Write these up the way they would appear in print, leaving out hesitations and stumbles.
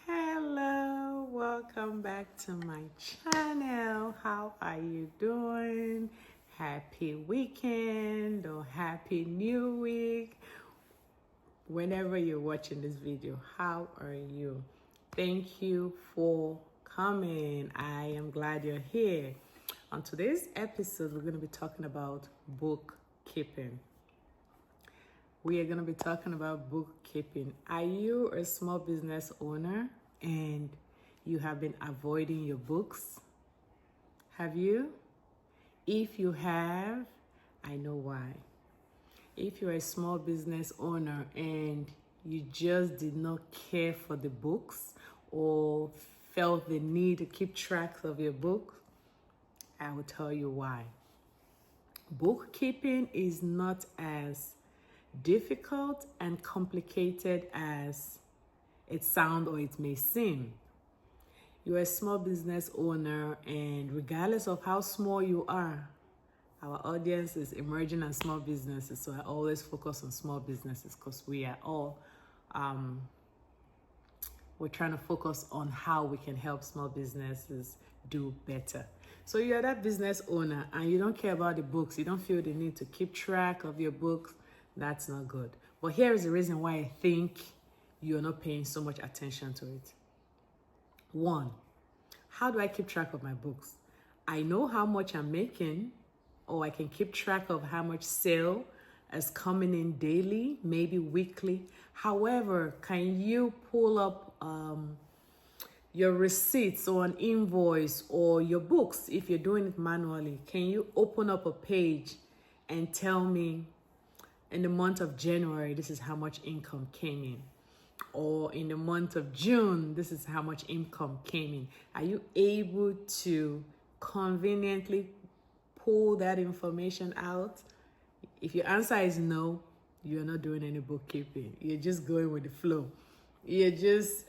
Hello, welcome back to my channel. How are you doing? Happy weekend or happy new week. Whenever you're watching this video, how are you? Thank you for coming. I am glad you're here. On today's episode, we're going to be talking about bookkeeping. We are going to be talking about bookkeeping. Are you a small business owner and you have been avoiding your books? Have you? If you have, I know why. If you're a small business owner and you just did not care for the books or felt the need to keep track of your books, I will tell you why. Bookkeeping is not as difficult and complicated as it sounds or it may seem. You're a small business owner, and regardless of how small you are, our audience is emerging and small businesses, so I always focus on small businesses because we are all we're trying to focus on how we can help small businesses do better. So you're that business owner and you don't care about the books, you don't feel the need to keep track of your books. That's not good. But here is the reason why I think you're not paying so much attention to it. One, how do I keep track of my books? I know how much I'm making, or I can keep track of how much sale is coming in daily, maybe weekly. However, can you pull up your receipts or an invoice or your books if you're doing it manually? Can you open up a page and tell me in the month of January, this is how much income came in? Or in the month of June, this is how much income came in. Are you able to conveniently pull that information out? If your answer is no, you're not doing any bookkeeping. You're just going with the flow. You're just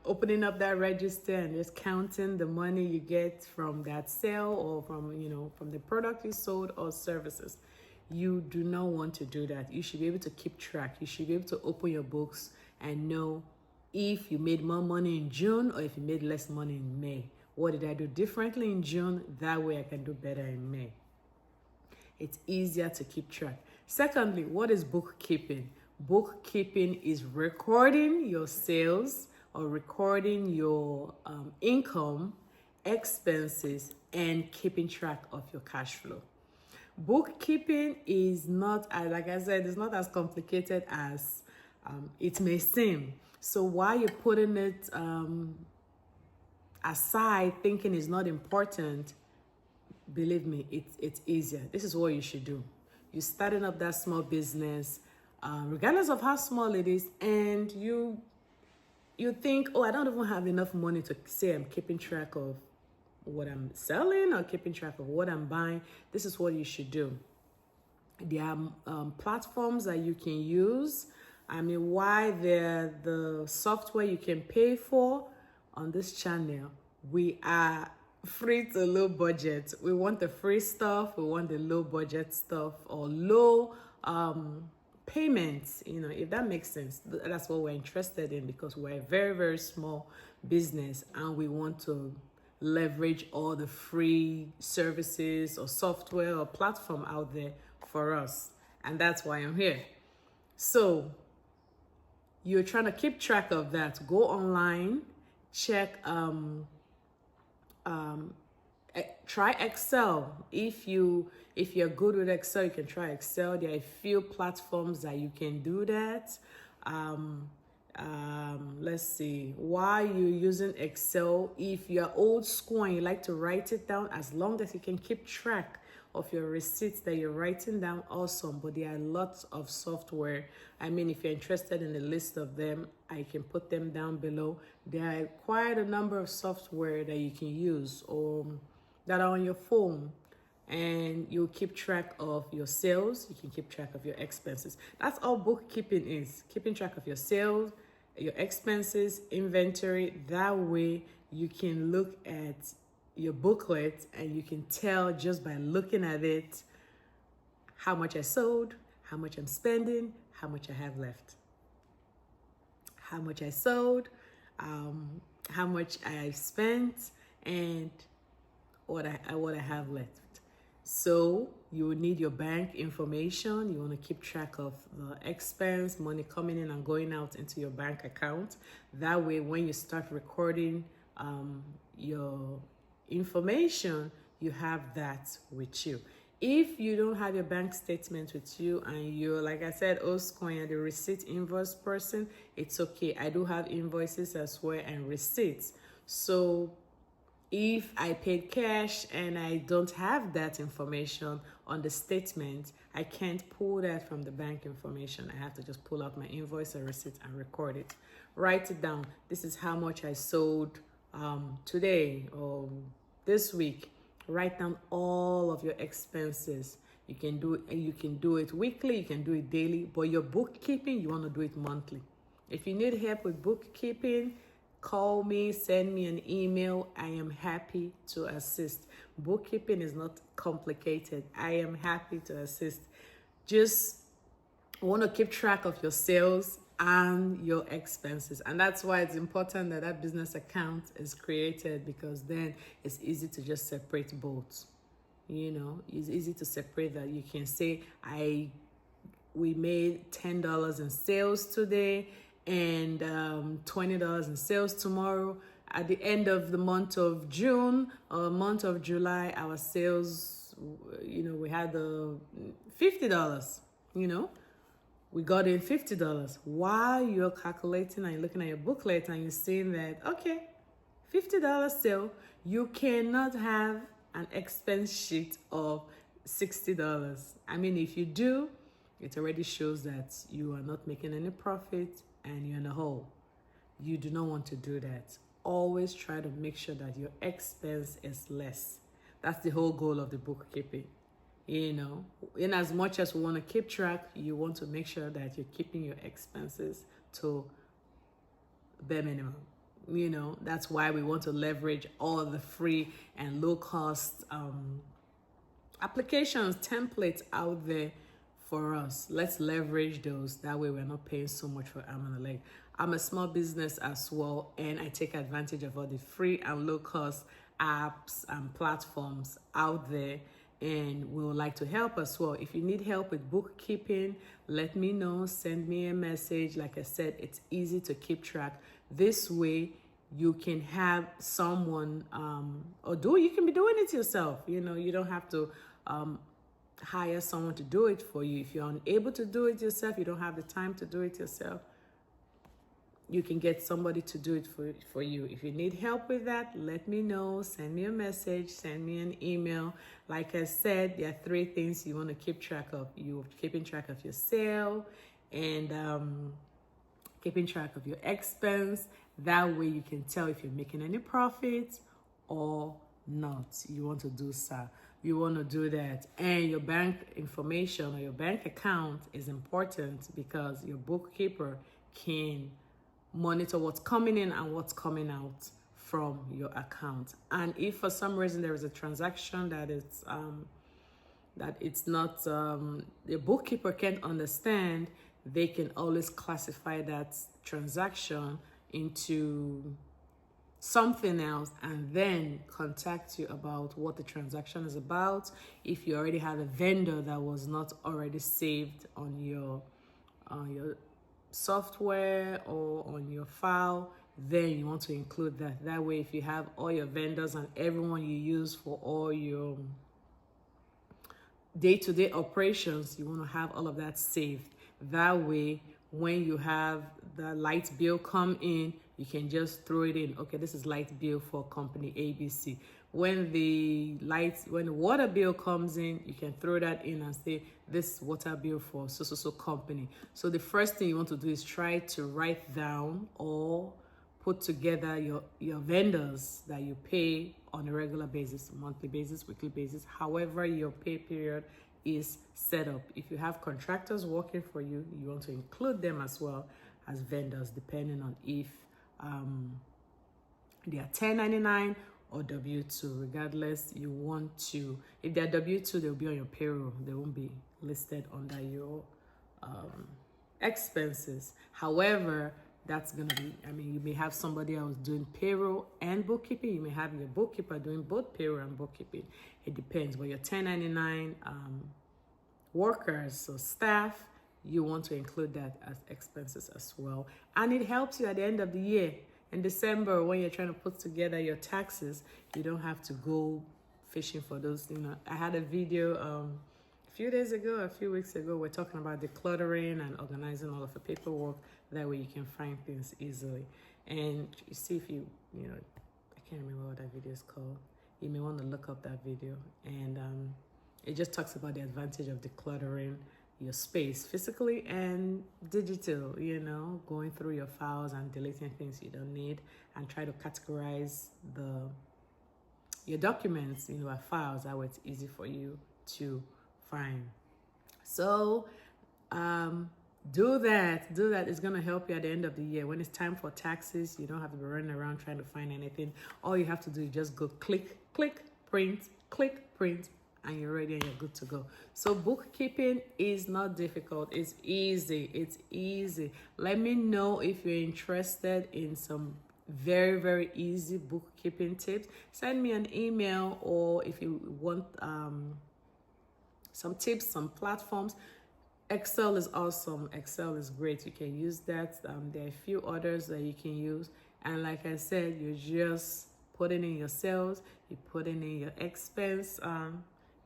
opening up that register and just counting the money you get from that sale or from the product you sold or services. You do not want to do that. You should be able to keep track. You should be able to open your books and know if you made more money in June or if you made less money in May. What did I do differently in June? That way I can do better in May. It's easier to keep track. Secondly, what is bookkeeping? Bookkeeping is recording your sales or recording your income, expenses, and keeping track of your cash flow. Bookkeeping is not, like I said, it's not as complicated as it may seem. So while you're putting it aside, thinking it's not important, believe me, it's easier. This is what you should do. You're starting up that small business, regardless of how small it is, and you think, oh, I don't even have enough money to say I'm keeping track of what I'm selling or keeping track of what I'm buying. This is what you should do. There are platforms that you can use. Why the software you can pay for on this channel, we are free to low budget. We want the free stuff, we want the low budget stuff or low payments, if that makes sense. That's what we're interested in because we're a very, very small business and we want to leverage all the free services or software or platform out there for us. And that's why I'm here. So you're trying to keep track of that. Go online, check, try Excel. If you're good with Excel, you can try Excel. There are a few platforms that you can do that. Let's see, why you're using Excel, if you're old school and you like to write it down, as long as you can keep track of your receipts that you're writing down, awesome. But there are lots of software. If you're interested in a list of them, I can put them down below. There are quite a number of software that you can use or that are on your phone, and you'll keep track of your sales. You can keep track of your expenses. That's all bookkeeping is, keeping track of your sales, your expenses, inventory. That way you can look at your booklet, and you can tell just by looking at it how much I sold, how much I'm spending, how much I have left. How much I sold, how much I spent, and what I have left. So you will need your bank information. You want to keep track of the expense, money coming in and going out into your bank account. That way, when you start recording your information, you have that with you. If you don't have your bank statement with you and you're, like I said, old school, you're the receipt invoice person, it's okay. I do have invoices as well and receipts. So if I paid cash and I don't have that information on the statement, I can't pull that from the bank information. I have to just pull out my invoice or receipt and record it. Write it down. This is how much I sold today or this week. Write down all of your expenses. You can do it weekly, you can do it daily, but your bookkeeping, you want to do it monthly. If you need help with bookkeeping, call me, send me an email. I am happy to assist. Bookkeeping is not complicated. I am happy to assist. Just want to keep track of your sales and your expenses, and that's why it's important that that business account is created, because then it's easy to just separate both. It's easy to separate that. You can say we made $10 in sales today and $20 in sales tomorrow. At the end of the month of June or month of July, our sales, we had the $50, we got in $50. While you're calculating and you're looking at your booklet and you're seeing that, okay, $50 sale, you cannot have an expense sheet of $60. I mean, if you do, it already shows that you are not making any profit and you're in a hole. You do not want to do that. Always try to make sure that your expense is less. That's the whole goal of the bookkeeping. In as much as we want to keep track, you want to make sure that you're keeping your expenses to bare minimum. That's why we want to leverage all of the free and low cost applications, templates out there for us. Let's leverage those. That way we're not paying so much for arm and a leg. I'm a small business as well, and I take advantage of all the free and low cost apps and platforms out there, and we would like to help as well. If you need help with bookkeeping, let me know. Send me a message. Like I said, it's easy to keep track. This way you can have someone you can be doing it yourself. You don't have to hire someone to do it for you. If you're unable to do it yourself, you don't have the time to do it yourself, you can get somebody to do it for you. If you need help with that, let me know. Send me a message, send me an email. Like I said, there are 3 things you want to keep track of. You're keeping track of your sale and keeping track of your expense. That way you can tell if you're making any profits or not. You want to do so. You want to do that. And your bank information or your bank account is important, because your bookkeeper can monitor what's coming in and what's coming out from your account. And if for some reason there is a transaction that it's not the bookkeeper can't understand, they can always classify that transaction into something else and then contact you about what the transaction is about. If you already have a vendor that was not already saved on your software or on your file, then you want to include that. That way, if you have all your vendors and everyone you use for all your day-to-day operations, you want to have all of that saved. That way, when you have the light bill come in, you can just throw it in. Okay, this is light bill for company ABC. When the water bill comes in, you can throw that in and say, this water bill for so company. So the first thing you want to do is try to write down or put together your vendors that you pay on a regular basis, monthly basis, weekly basis, however your pay period is set up. If you have contractors working for you, you want to include them as well as vendors, depending on if they are 1099 or W-2. Regardless, you want to, if they're W-2, they'll be on your payroll. They won't be listed under your expenses. However, that's going to be, I mean, you may have somebody else doing payroll and bookkeeping. You may have your bookkeeper doing both payroll and bookkeeping. It depends. But your 1099 workers or staff, you want to include that as expenses as well. And it helps you at the end of the year. In December, when you're trying to put together your taxes, you don't have to go fishing for those. You know, I had a video a few days ago, a few weeks ago, we're talking about decluttering and organizing all of the paperwork. That way you can find things easily. And you see, if you know, I can't remember what that video is called. You may want to look up that video. And it just talks about the advantage of decluttering your space physically and digital, you know, going through your files and deleting things you don't need, and try to categorize your documents, you know, as files. That way it's easy for you to find. So do that. It's going to help you at the end of the year. When it's time for taxes, you don't have to be running around trying to find anything. All you have to do is just go click, print, and you're ready and you're good to go. So bookkeeping is not difficult. It's easy. Let me know if you're interested in some very, very easy bookkeeping tips. Send me an email, or if you want some tips, some platforms. Excel is awesome. Excel is great. You can use that. There are a few others that you can use. And like I said, you're just putting in your sales, you're putting in your expense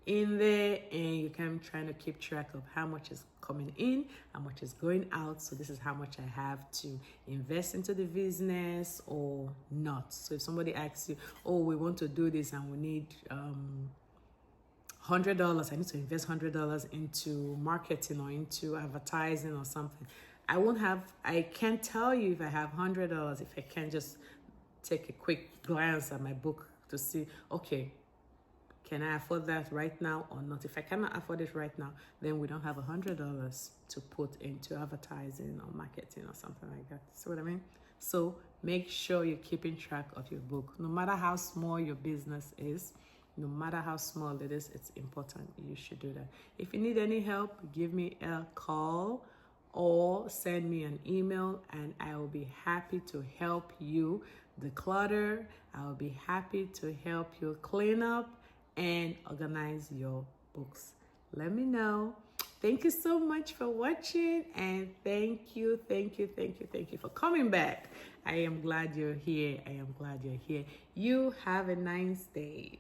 in there, and you can trying to keep track of how much is coming in, how much is going out. So this is how much I have to invest into the business or not. So if somebody asks you, oh, we want to do this and we need $100, I need to invest $100 into marketing or into advertising or something. I can't tell you if I have $100 if I can't just take a quick glance at my book to see, okay, can I afford that right now or not? If I cannot afford it right now, then we don't have $100 to put into advertising or marketing or something like that. See what I mean? So make sure you're keeping track of your book. No matter how small your business is, no matter how small it is, it's important. You should do that. If you need any help, give me a call or send me an email, and I will be happy to help you declutter. I will be happy to help you clean up and organize your books. Let me know. Thank you so much for watching, and thank you for coming back. I am glad you're here. You have a nice day.